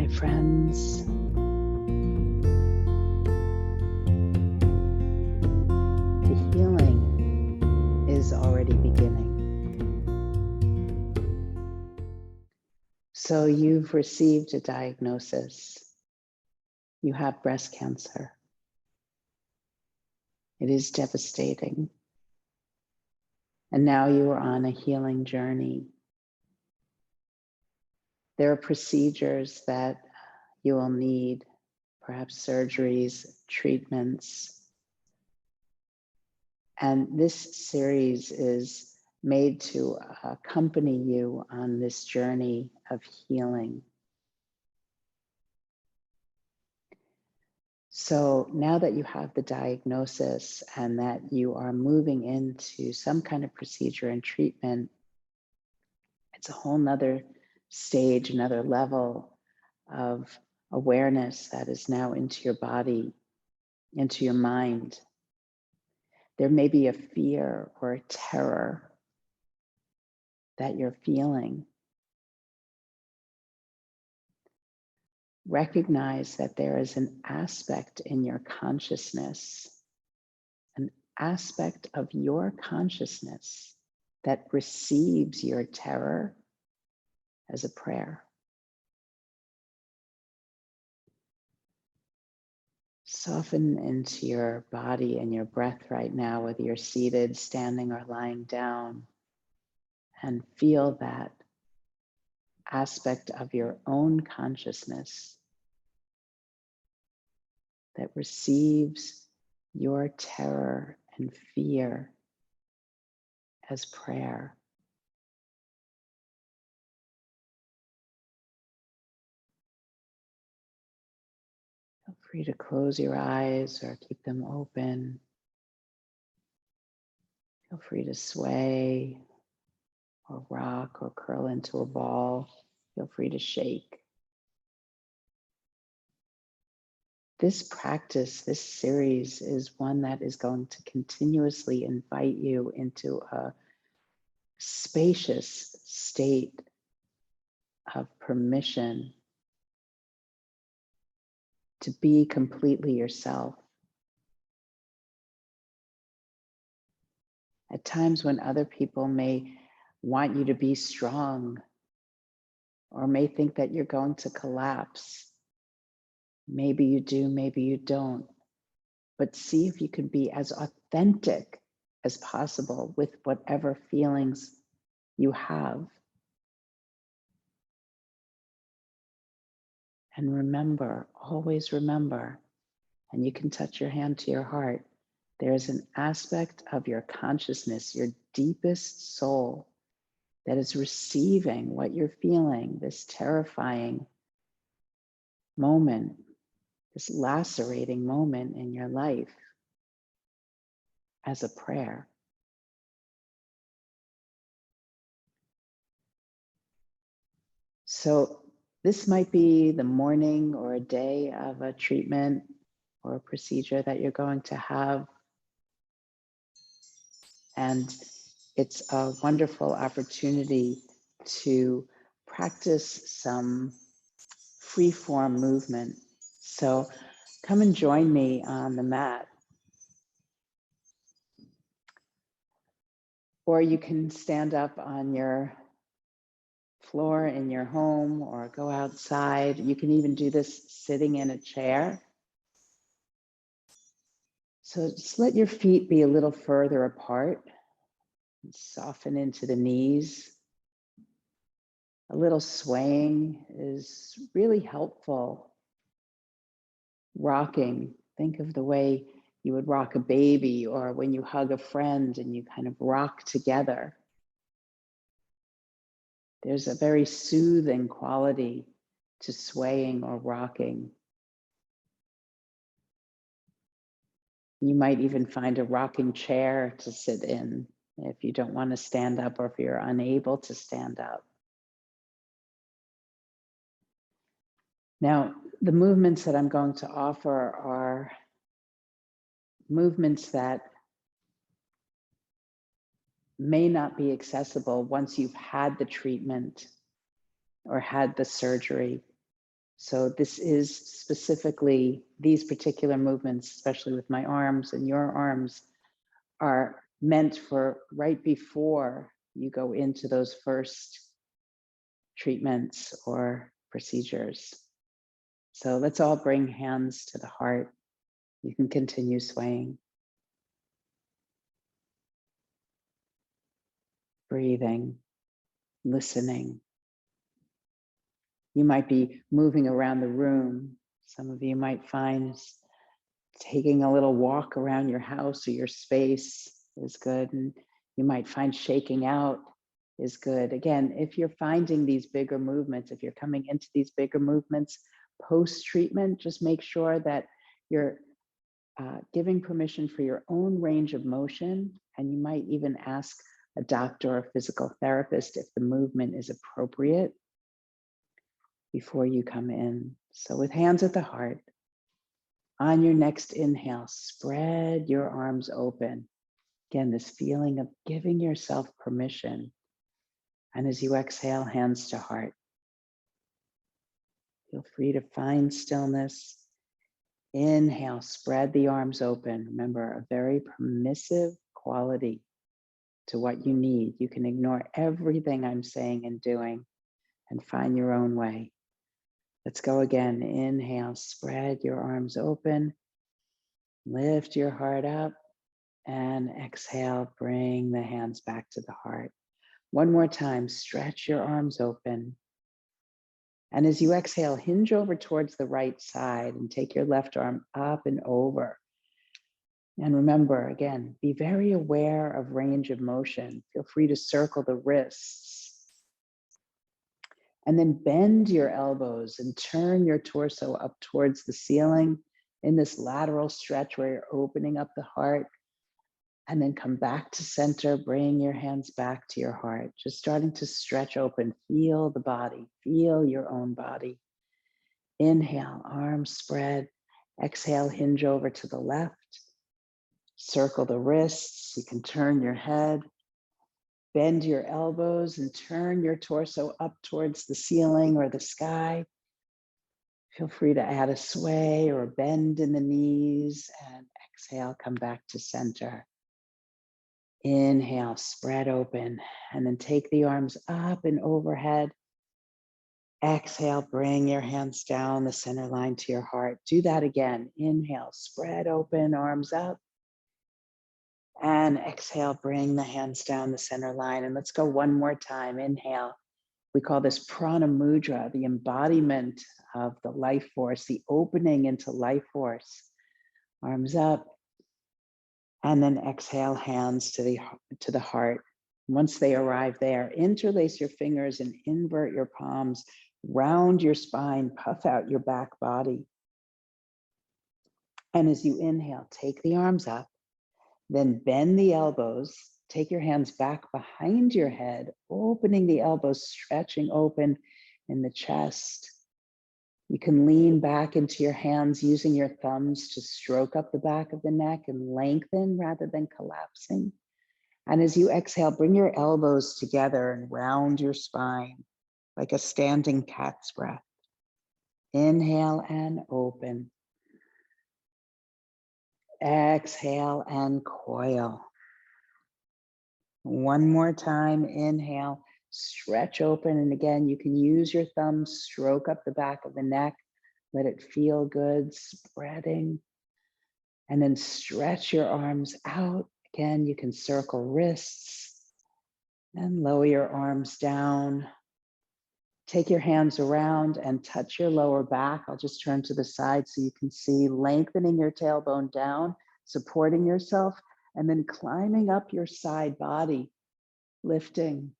my friends. The healing is already beginning. So you've received a diagnosis. You have breast cancer. It is devastating. And now you are on a healing journey. There are procedures that you will need, perhaps surgeries, treatments. And this series is made to accompany you on this journey of healing. So now that you have the diagnosis and that you are moving into some kind of procedure and treatment, it's a whole nother stage, another level of awareness that is now into your body, into your mind. There may be a fear or a terror that you're feeling. Recognize that there is an aspect in your consciousness, an aspect of your consciousness that receives your terror as a prayer. Soften into your body and your breath right now, whether you're seated, standing, or lying down, and feel that aspect of your own consciousness that receives your terror and fear as prayer. Feel free to close your eyes or keep them open. Feel free to sway or rock or curl into a ball. Feel free to shake. This practice, this series, is one that is going to continuously invite you into a spacious state of permission to be completely yourself. At times when other people may want you to be strong or may think that you're going to collapse, maybe you do, maybe you don't, but see if you can be as authentic as possible with whatever feelings you have. And remember, always remember, and you can touch your hand to your heart, there is an aspect of your consciousness, your deepest soul, that is receiving what you're feeling, this terrifying moment, this lacerating moment in your life, as a prayer. So this might be the morning or a day of a treatment or a procedure that you're going to have. And it's a wonderful opportunity to practice some free-form movement. So come and join me on the mat. Or you can stand up on your floor in your home or go outside. You can even do this sitting in a chair. So just let your feet be a little further apart. Soften into the knees. A little swaying is really helpful. Rocking, think of the way you would rock a baby or when you hug a friend and you kind of rock together. There's a very soothing quality to swaying or rocking. You might even find a rocking chair to sit in if you don't want to stand up or if you're unable to stand up. Now, the movements that I'm going to offer are movements that may not be accessible once you've had the treatment or had the surgery. So this is specifically, these particular movements, especially with my arms and your arms, are meant for right before you go into those first treatments or procedures. So let's all bring hands to the heart. You can continue swaying, breathing, listening. You might be moving around the room. Some of you might find taking a little walk around your house or your space is good. And you might find shaking out is good. Again, if you're finding these bigger movements, if you're coming into these bigger movements post-treatment, just make sure that you're giving permission for your own range of motion. And you might even ask a doctor or a physical therapist if the movement is appropriate before you come in. So with hands at the heart, on your next inhale, spread your arms open. Again, this feeling of giving yourself permission. And as you exhale, hands to heart, feel free to find stillness. Inhale, spread the arms open. Remember, a very permissive quality to what you need. You can ignore everything I'm saying and doing and find your own way. Let's go again. Inhale, spread your arms open. Lift your heart up. And exhale, bring the hands back to the heart. One more time, stretch your arms open. And as you exhale, hinge over towards the right side and take your left arm up and over. And remember, again, be very aware of range of motion. Feel free to circle the wrists. And then bend your elbows and turn your torso up towards the ceiling in this lateral stretch where you're opening up the heart. And then come back to center, bring your hands back to your heart. Just starting to stretch open, feel the body, feel your own body. Inhale, arms spread. Exhale, hinge over to the left. Circle the wrists, you can turn your head. Bend your elbows and turn your torso up towards the ceiling or the sky. Feel free to add a sway or a bend in the knees and exhale, come back to center. Inhale, spread open, and then take the arms up and overhead. Exhale, bring your hands down the center line to your heart. Do that again. Inhale, spread open, arms up. And exhale, bring the hands down the center line. And let's go one more time. Inhale. We call this prana mudra, the embodiment of the life force, the opening into life force. Arms up. And then exhale, hands to the heart. Once they arrive there, interlace your fingers and invert your palms, round your spine, puff out your back body. And as you inhale, take the arms up, then bend the elbows, take your hands back behind your head, opening the elbows, stretching open in the chest. You can lean back into your hands using your thumbs to stroke up the back of the neck and lengthen rather than collapsing. And as you exhale, bring your elbows together and round your spine like a standing cat's breath. Inhale and open. Exhale and coil. One more time, inhale, stretch open. And again, you can use your thumbs, stroke up the back of the neck. Let it feel good, spreading. And then stretch your arms out. Again, you can circle wrists and lower your arms down. Take your hands around and touch your lower back. I'll just turn to the side so you can see, lengthening your tailbone down, supporting yourself, and then climbing up your side body, lifting.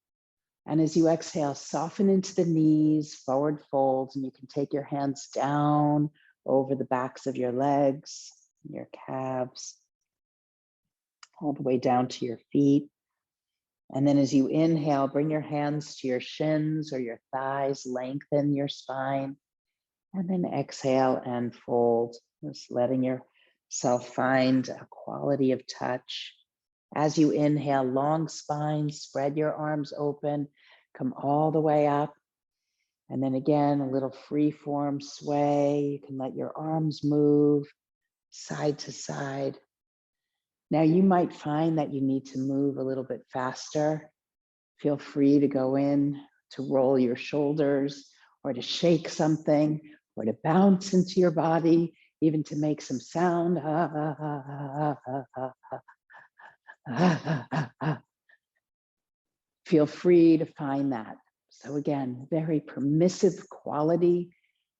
And as you exhale, soften into the knees, forward folds, and you can take your hands down over the backs of your legs, your calves, all the way down to your feet. And then as you inhale, bring your hands to your shins or your thighs, lengthen your spine. And then exhale and fold, just letting yourself find a quality of touch. As you inhale, long spine, spread your arms open, come all the way up. And then again, a little free form sway. You can let your arms move side to side. Now you might find that you need to move a little bit faster. Feel free to go in to roll your shoulders or to shake something or to bounce into your body, even to make some sound. Feel free to find that. So again, very permissive quality.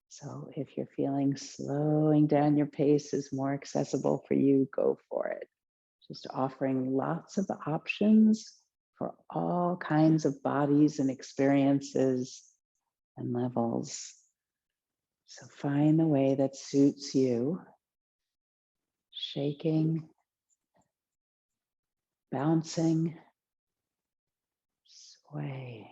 So if you're feeling slowing down your pace is more accessible for you, go for it. Just offering lots of options for all kinds of bodies and experiences and levels. So find the way that suits you. Shaking, bouncing, swaying.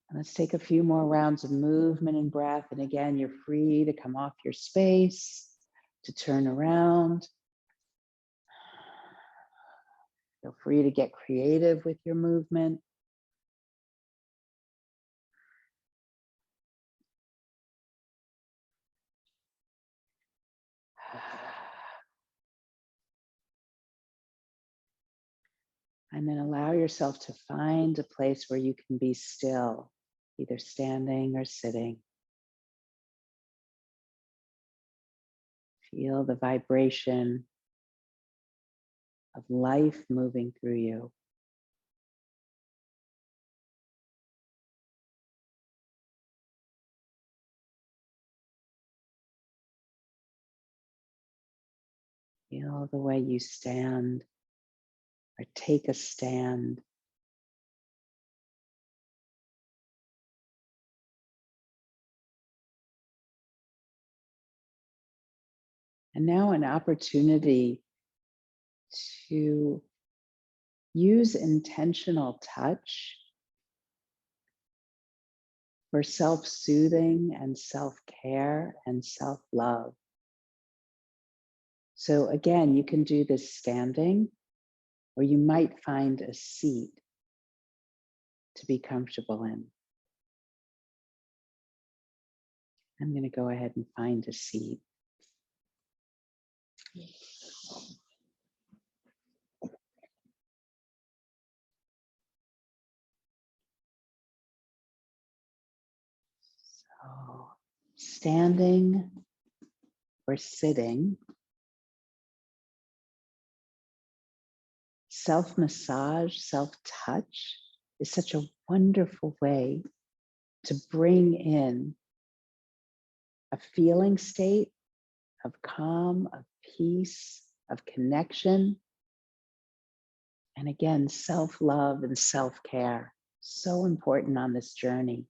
And let's take a few more rounds of movement and breath. And again, you're free to come off your space, to turn around. Feel free to get creative with your movement. And then allow yourself to find a place where you can be still, either standing or sitting. Feel the vibration of life moving through you. Feel the way you stand or take a stand. And now an opportunity to use intentional touch for self-soothing and self-care and self-love. So again, you can do this standing, or you might find a seat to be comfortable in. I'm going to go ahead and find a seat. So, standing or sitting, self-massage, self-touch is such a wonderful way to bring in a feeling state of calm, of peace, of connection. And again, self-love and self-care, so important on this journey.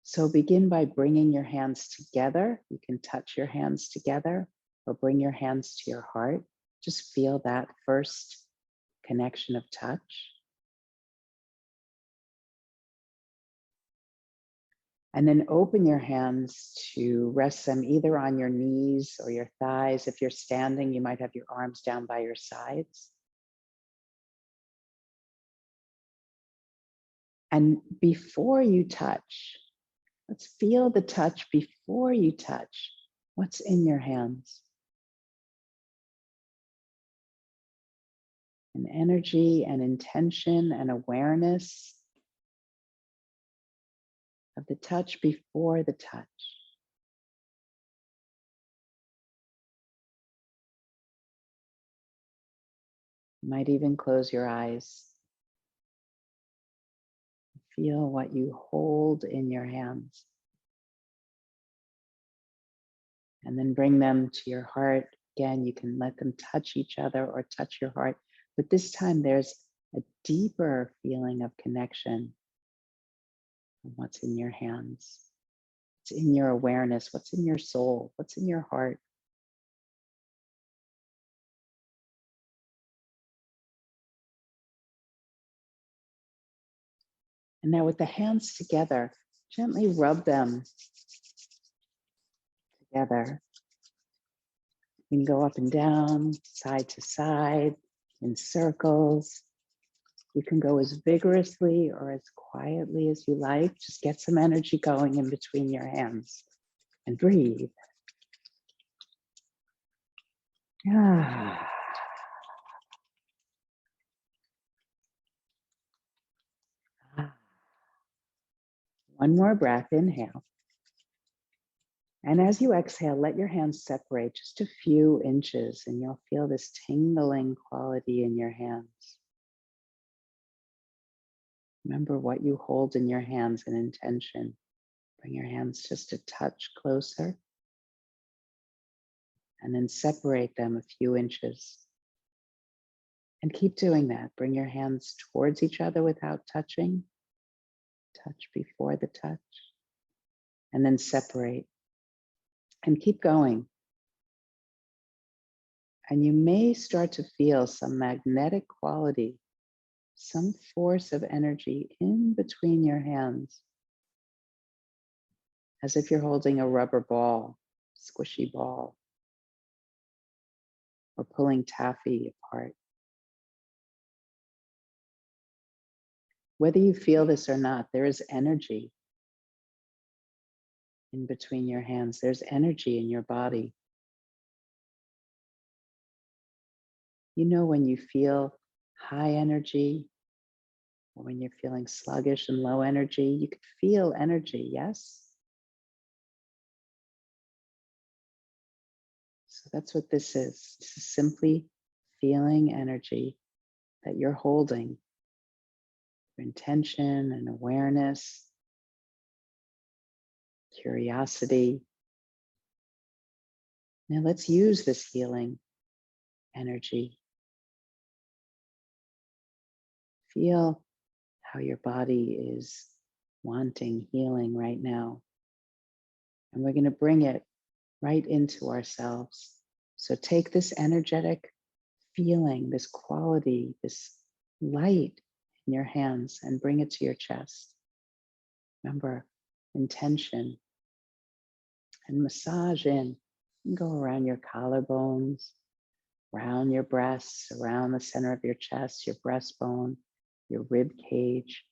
So begin by bringing your hands together. You can touch your hands together or bring your hands to your heart. Just feel that first connection of touch. And then open your hands to rest them either on your knees or your thighs. If you're standing, you might have your arms down by your sides. And before you touch, let's feel the touch before you touch. What's in your hands? An energy and intention and awareness of the touch before the touch. You might even close your eyes. Feel what you hold in your hands. And then bring them to your heart. Again, you can let them touch each other or touch your heart. But this time there's a deeper feeling of connection from what's in your hands. What's in your awareness, what's in your soul, what's in your heart. And now with the hands together, gently rub them together. You can go up and down, side to side, in circles. You can go as vigorously or as quietly as you like. Just get some energy going in between your hands and breathe. Ah. One more breath, inhale. And as you exhale, let your hands separate just a few inches and you'll feel this tingling quality in your hands. Remember what you hold in your hands and intention. Bring your hands just a touch closer and then separate them a few inches. And keep doing that. Bring your hands towards each other without touching. Touch before the touch. And then separate. And keep going. And you may start to feel some magnetic quality, some force of energy in between your hands, as if you're holding a rubber ball, squishy ball, or pulling taffy apart. Whether you feel this or not, there is energy in between your hands. There's energy in your body. You know when you feel high energy or when you're feeling sluggish and low energy, you can feel energy, yes? So that's what this is. This is simply feeling energy that you're holding, intention and awareness, curiosity. Now let's use this healing energy. Feel how your body is wanting healing right now. And we're going to bring it right into ourselves. So take this energetic feeling, this quality, this light in your hands and bring it to your chest. Remember, intention, and massage in. And go around your collarbones, around your breasts, around the center of your chest, your breastbone, your rib cage.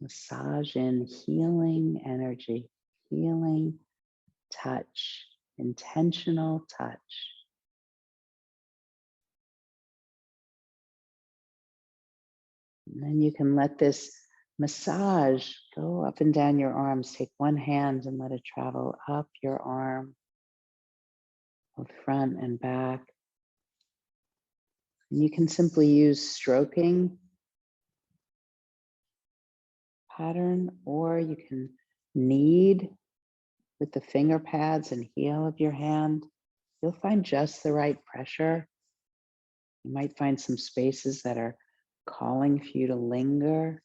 Massage in healing energy, healing touch, intentional touch. And then you can let this massage go up and down your arms. Take one hand and let it travel up your arm, both front and back. And you can simply use stroking pattern, or you can knead with the finger pads and heel of your hand. You'll find just the right pressure. You might find some spaces that are calling for you to linger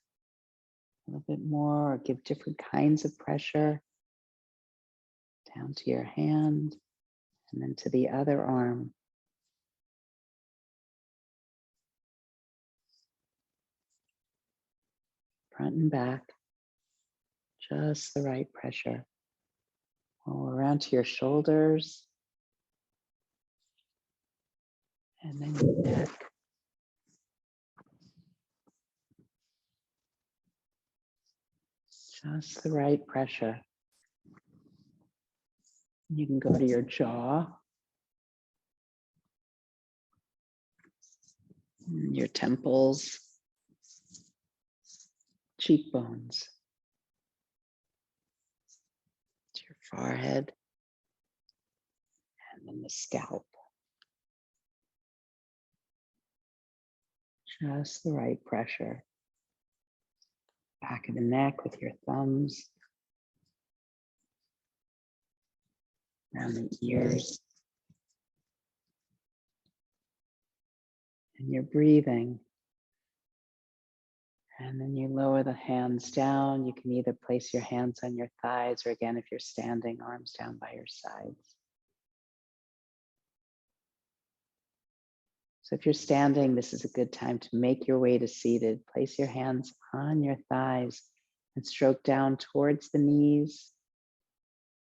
a little bit more or give different kinds of pressure down to your hand and then to the other arm. Front and back, just the right pressure. All around to your shoulders and then your neck. Just the right pressure. You can go to your jaw, your temples, cheekbones, to your forehead, and then the scalp. Just the right pressure. Back of the neck with your thumbs, around the ears. And you're breathing. And then you lower the hands down. You can either place your hands on your thighs, or again, if you're standing, arms down by your sides. So if you're standing, this is a good time to make your way to seated. Place your hands on your thighs and stroke down towards the knees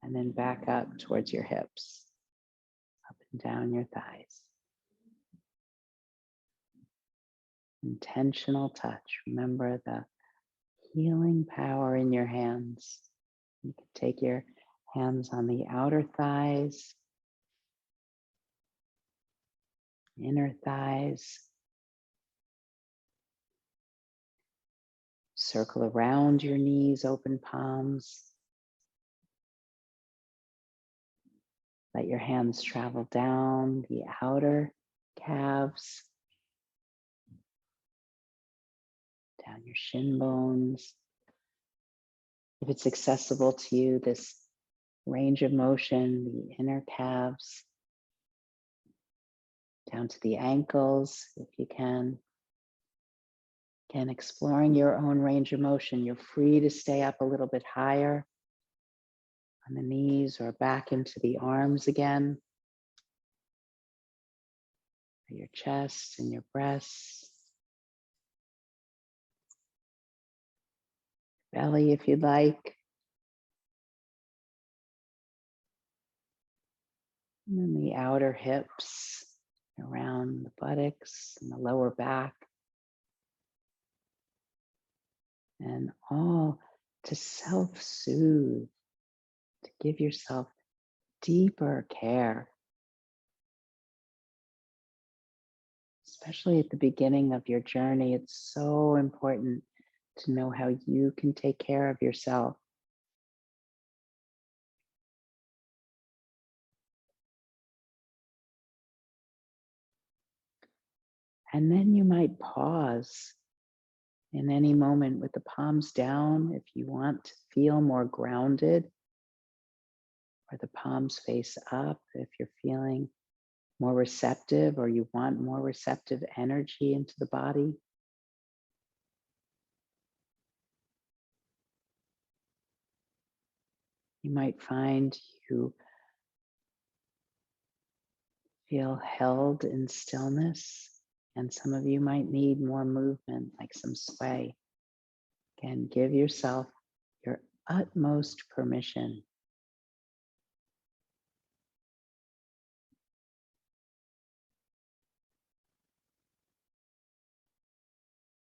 and then back up towards your hips, up and down your thighs. intentional touch. Remember the healing power in your hands. You can take your hands on the outer thighs, inner thighs, circle around your knees, open palms. Let your hands travel down the outer calves, down your shin bones. If it's accessible to you, this range of motion, the inner calves, down to the ankles, if you can. Again, exploring your own range of motion. You're free to stay up a little bit higher on the knees or back into the arms again, or your chest and your breasts, belly if you'd like. And then the outer hips, around the buttocks and the lower back. And all to self-soothe, to give yourself deeper care, especially at the beginning of your journey. It's so important to know how you can take care of yourself. And then you might pause in any moment with the palms down if you want to feel more grounded, or the palms face up if you're feeling more receptive or you want more receptive energy into the body. You might find you feel held in stillness, and some of you might need more movement, like some sway. Again, give yourself your utmost permission.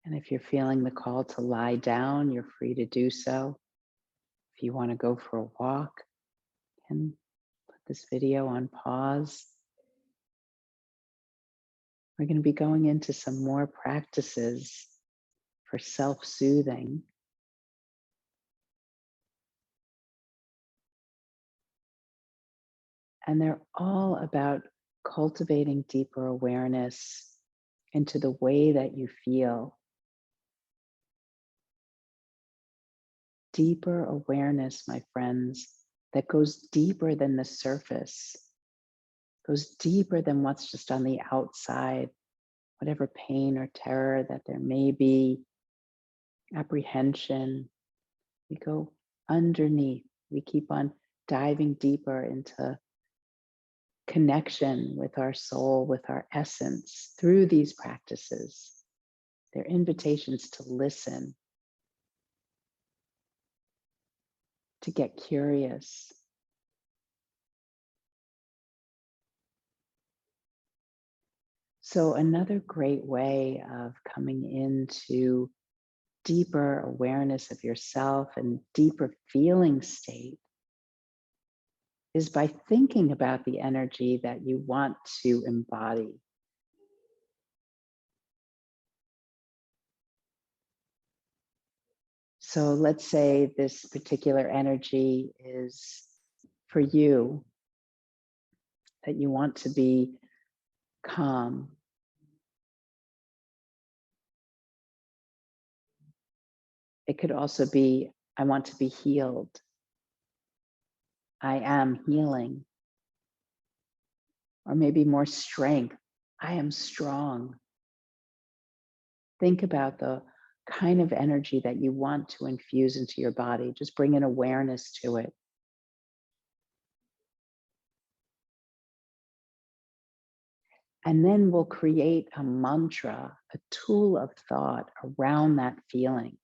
And if you're feeling the call to lie down, you're free to do so. If you want to go for a walk, you can put this video on pause. We're going to be going into some more practices for self-soothing. And they're all about cultivating deeper awareness into the way that you feel. Deeper awareness, my friends, that goes deeper than the surface, goes deeper than what's just on the outside, whatever pain or terror that there may be, apprehension. We go underneath. We keep on diving deeper into connection with our soul, with our essence through these practices. They're invitations to listen, to get curious. So another great way of coming into deeper awareness of yourself and deeper feeling state is by thinking about the energy that you want to embody. So let's say this particular energy is for you, that you want to be calm. It could also be, I want to be healed. I am healing. Or maybe more strength. I am strong. Think about the kind of energy that you want to infuse into your body. Just bring an awareness to it. And then we'll create a mantra, a tool of thought around that feeling.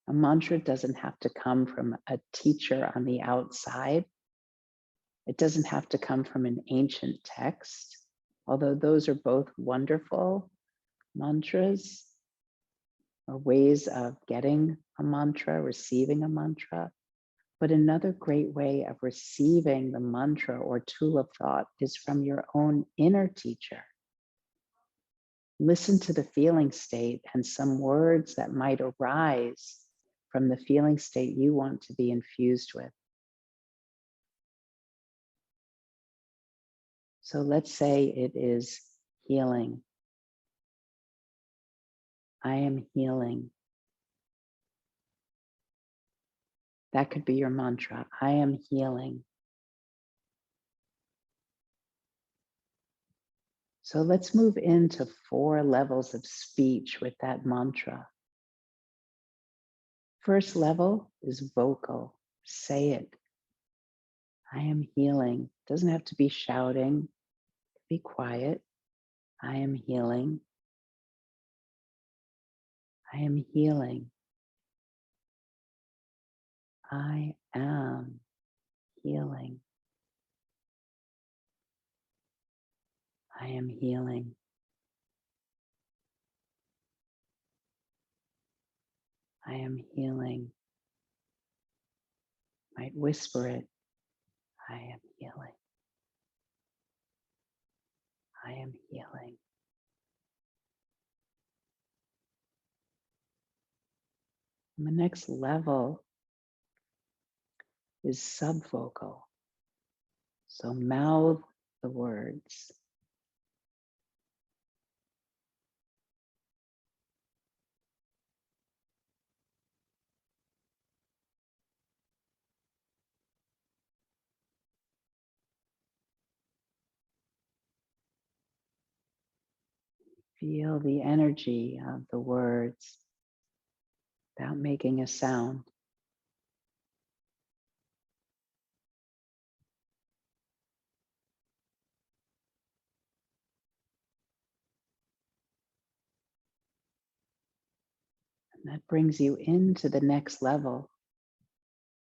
A mantra doesn't have to come from a teacher on the outside. It doesn't have to come from an ancient text. Although those are both wonderful mantras or ways of getting a mantra, receiving a mantra. But another great way of receiving the mantra or tool of thought is from your own inner teacher. Listen to the feeling state and some words that might arise from the feeling state you want to be infused with. So let's say it is healing. I am healing. That could be your mantra. I am healing. So let's move into 4 levels of speech with that mantra. First level is vocal. Say it. I am healing. Doesn't have to be shouting. Be quiet. I am healing. I am healing. I am healing. I am healing. I am healing. Might whisper it. I am healing. I am healing. And the next level is subvocal. So mouth the words. Feel the energy of the words without making a sound. And that brings you into the next level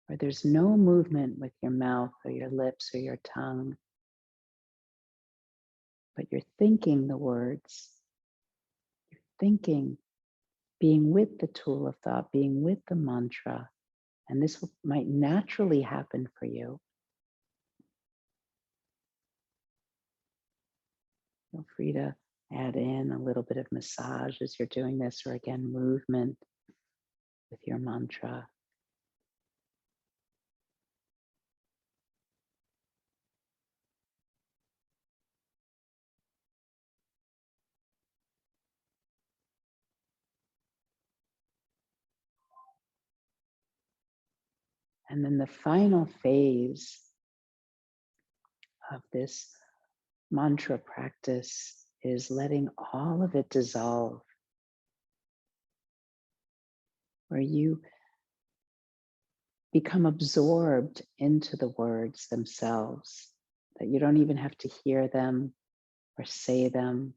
where there's no movement with your mouth or your lips or your tongue, but you're thinking the words. You're thinking, being with the tool of thought, being with the mantra. And this might naturally happen for you. Feel free to add in a little bit of massage as you're doing this, or again, movement with your mantra. And then the final phase of this mantra practice is letting all of it dissolve, where you become absorbed into the words themselves, that you don't even have to hear them or say them,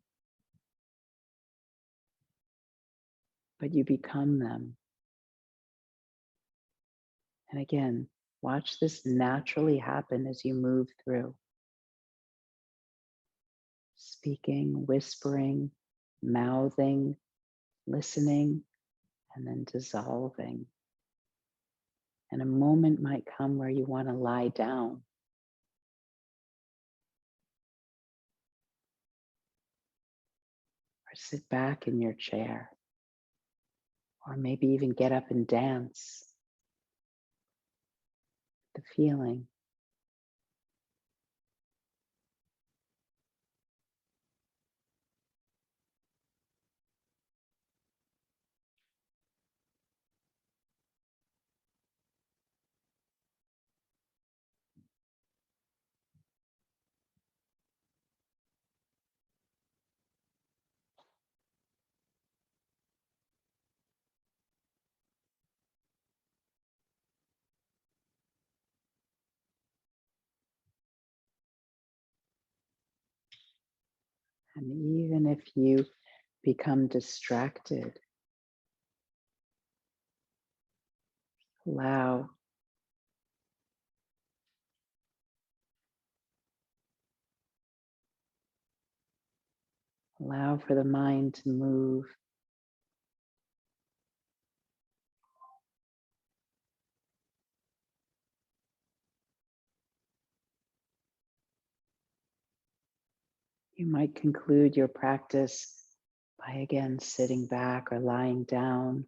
but you become them. And again, watch this naturally happen as you move through. Speaking, whispering, mouthing, listening, and then dissolving. And a moment might come where you want to lie down. Or sit back in your chair. Or maybe even get up and dance. The feeling. And even if you become distracted, allow Allow for the mind to move. You might conclude your practice by again sitting back or lying down.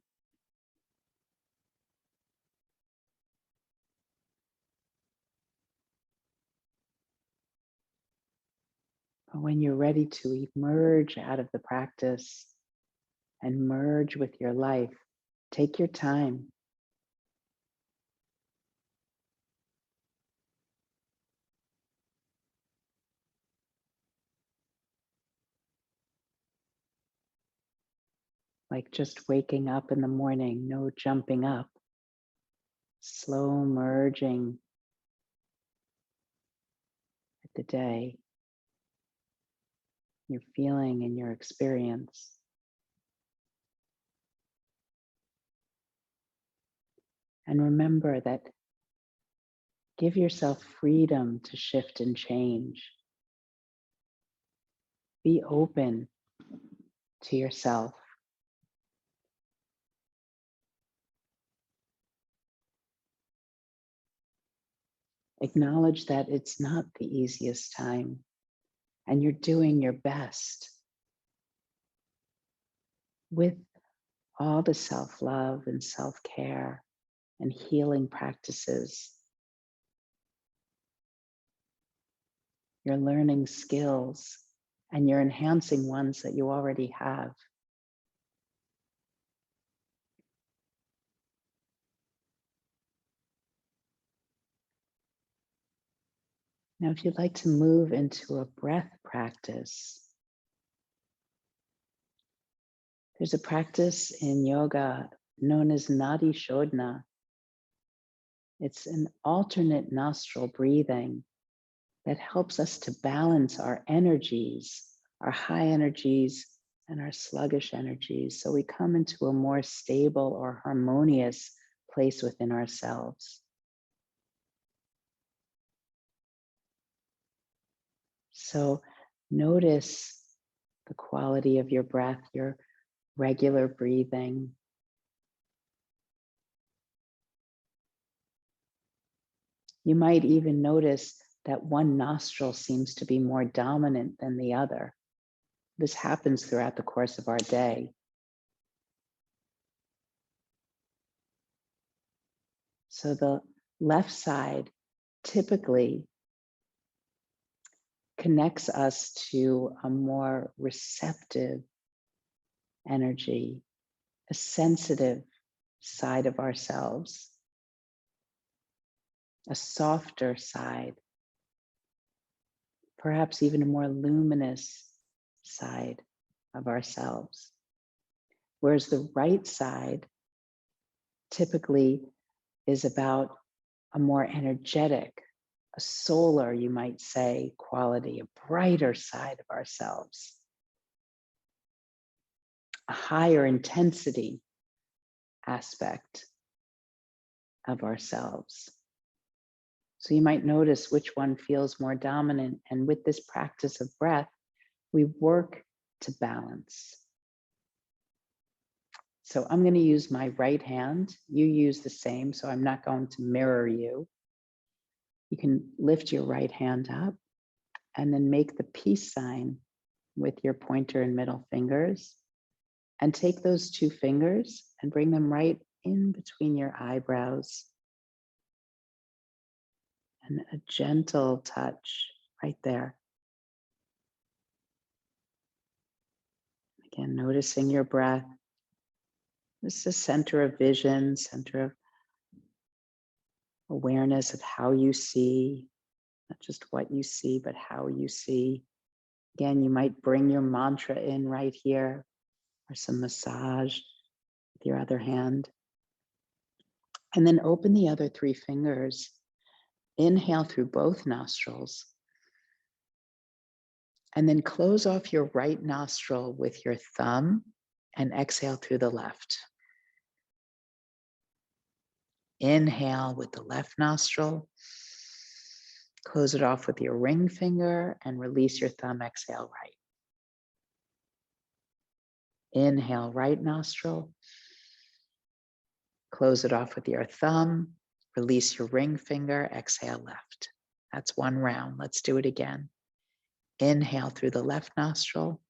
But when you're ready to emerge out of the practice and merge with your life, take your time. Like just waking up in the morning, no jumping up, slow merging with the day, your feeling and your experience. And remember that give yourself freedom to shift and change. Be open to yourself. Acknowledge that it's not the easiest time and you're doing your best with all the self-love and self-care and healing practices. You're learning skills and you're enhancing ones that you already have. Now, if you'd like to move into a breath practice, there's a practice in yoga known as Nadi Shodhana. It's an alternate nostril breathing that helps us to balance our energies, our high energies and our sluggish energies. So we come into a more stable or harmonious place within ourselves. So notice the quality of your breath, your regular breathing. You might even notice that one nostril seems to be more dominant than the other. This happens throughout the course of our day. So the left side typically connects us to a more receptive energy, a sensitive side of ourselves, a softer side, perhaps even a more luminous side of ourselves. Whereas the right side typically is about a more energetic, a solar, you might say, quality, a brighter side of ourselves, a higher intensity aspect of ourselves. So you might notice which one feels more dominant. And with this practice of breath, we work to balance. So I'm going to use my right hand. You use the same, so I'm not going to mirror you. You can lift your right hand up and then make the peace sign with your pointer and middle fingers. And take those two fingers and bring them right in between your eyebrows. And a gentle touch right there. Again, noticing your breath. This is a center of vision, center of awareness of how you see, not just what you see, but how you see. Again, you might bring your mantra in right here or some massage with your other hand. And then open the other three fingers. Inhale through both nostrils. And then close off your right nostril with your thumb and exhale through the left. Inhale with the left nostril. Close it off with your ring finger and release your thumb, exhale right. Inhale, right nostril. Close it off with your thumb. Release your ring finger. Exhale, left. That's one round. Let's do it again. Inhale through the left nostril.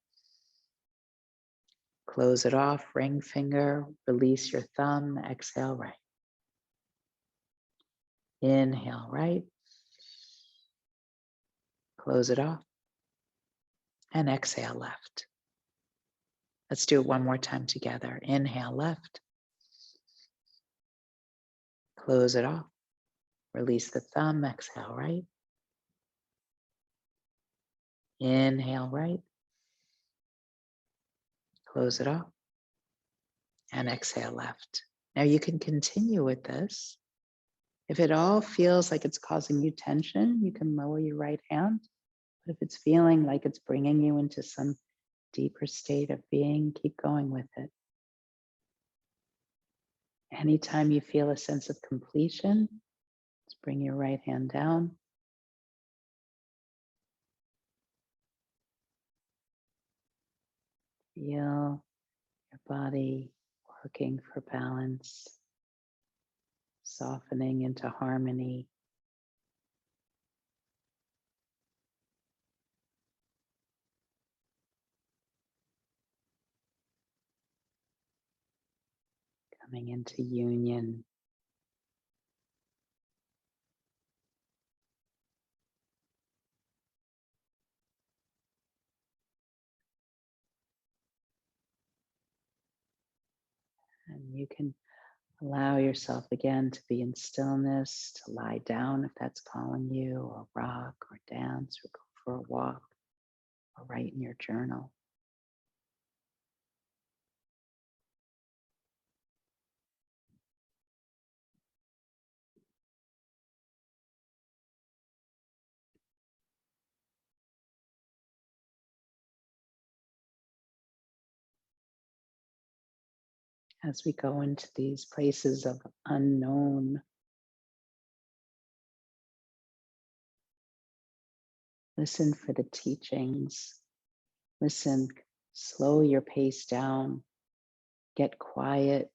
Close it off, ring finger. Release your thumb. Exhale, right. Inhale, right. Close it off. And exhale, left. Let's do it one more time together. Inhale, left. Close it off. Release the thumb. Exhale, right. Inhale, right. Close it off. And exhale, left. Now you can continue with this. If it all feels like it's causing you tension, you can lower your right hand. But if it's feeling like it's bringing you into some deeper state of being, keep going with it. Anytime you feel a sense of completion, just bring your right hand down. Feel your body working for balance, softening into harmony. Coming into union. And you can allow yourself again to be in stillness, to lie down if that's calling you, or rock, or dance, or go for a walk, or write in your journal. As we go into these places of unknown, listen for the teachings. Listen, slow your pace down, get quiet.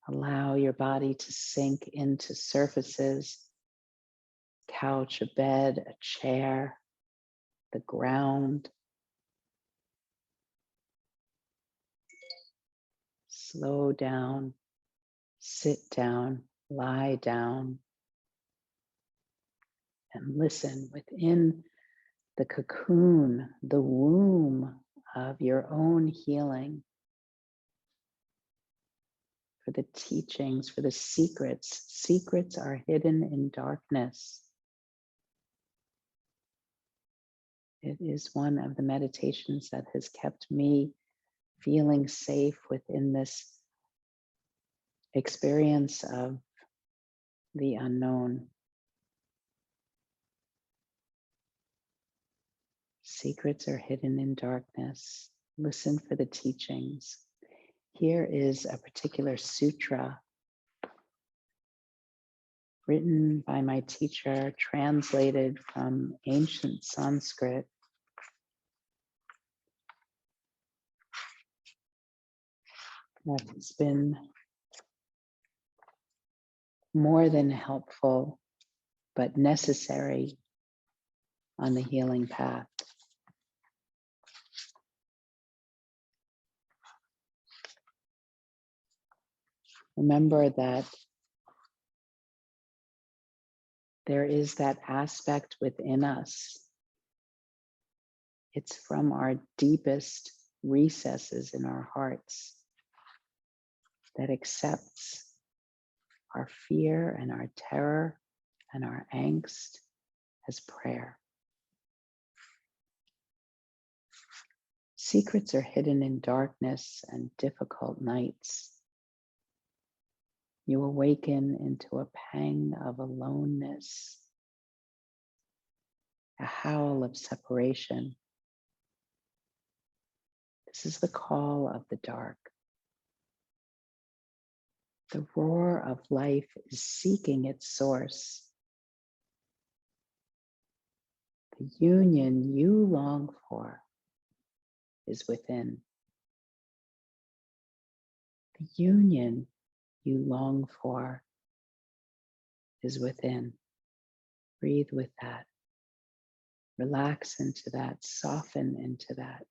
Allow your body to sink into surfaces, couch, a bed, a chair, the ground. Slow down, sit down, lie down, and listen within the cocoon, the womb of your own healing, for the teachings, for the secrets. Secrets are hidden in darkness. It is one of the meditations that has kept me feeling safe within this experience of the unknown. Secrets are hidden in darkness. Listen for the teachings. Here is a particular sutra written by my teacher, translated from ancient Sanskrit. That has been more than helpful, but necessary on the healing path. Remember that there is that aspect within us. It's from our deepest recesses in our hearts that accepts our fear and our terror and our angst as prayer. Secrets are hidden in darkness and difficult nights. You awaken into a pang of aloneness, a howl of separation. This is the call of the dark. The roar of life is seeking its source. The union you long for is within. The union you long for is within. Breathe with that. Relax into that. Soften into that.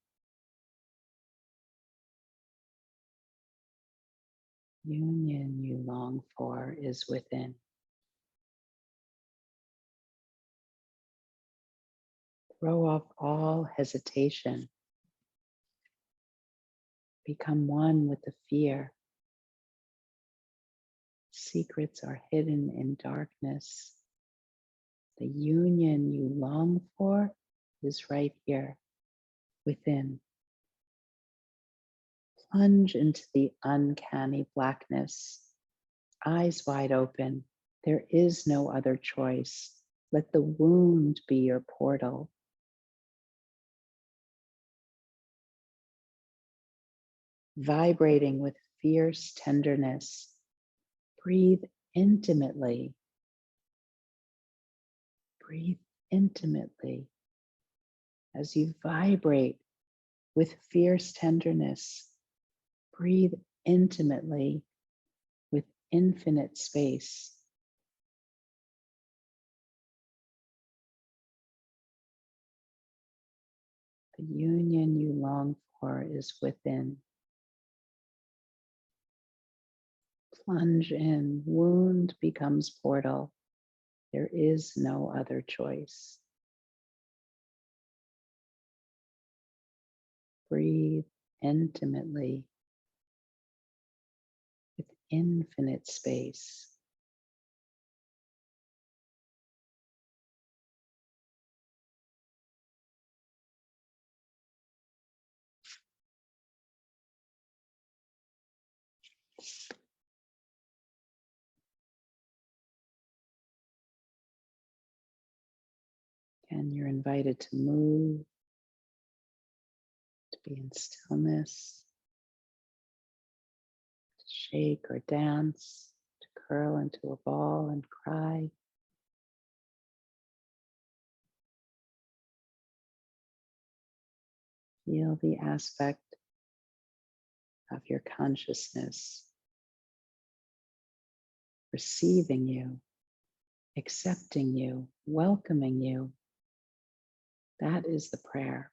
Union you long for is within. Throw off all hesitation. Become one with the fear. Secrets are hidden in darkness. The union you long for is right here within. Plunge into the uncanny blackness, eyes wide open. There is no other choice. Let the wound be your portal. Vibrating with fierce tenderness, breathe intimately. Breathe intimately as you vibrate with fierce tenderness. Breathe intimately with infinite space. The union you long for is within. Plunge in, wound becomes portal. There is no other choice. Breathe intimately with infinite space. And you're invited to move, to be in stillness, to shake or dance, to curl into a ball and cry. Feel the aspect of your consciousness receiving you, accepting you, welcoming you. That is the prayer.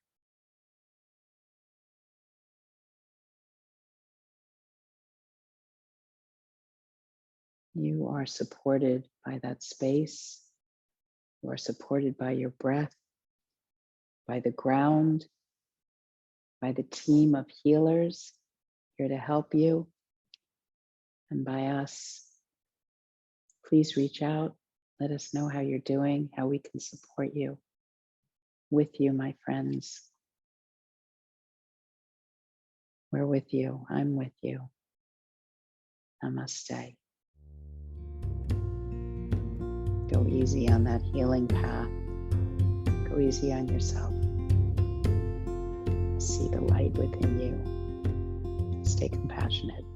You are supported by that space. You are supported by your breath, by the ground, by the team of healers here to help you, and by us. Please reach out. Let us know how you're doing, how we can support you. With you, my friends. We're with you. I'm with you. Namaste. Go easy on that healing path. Go easy on yourself. See the light within you. Stay compassionate.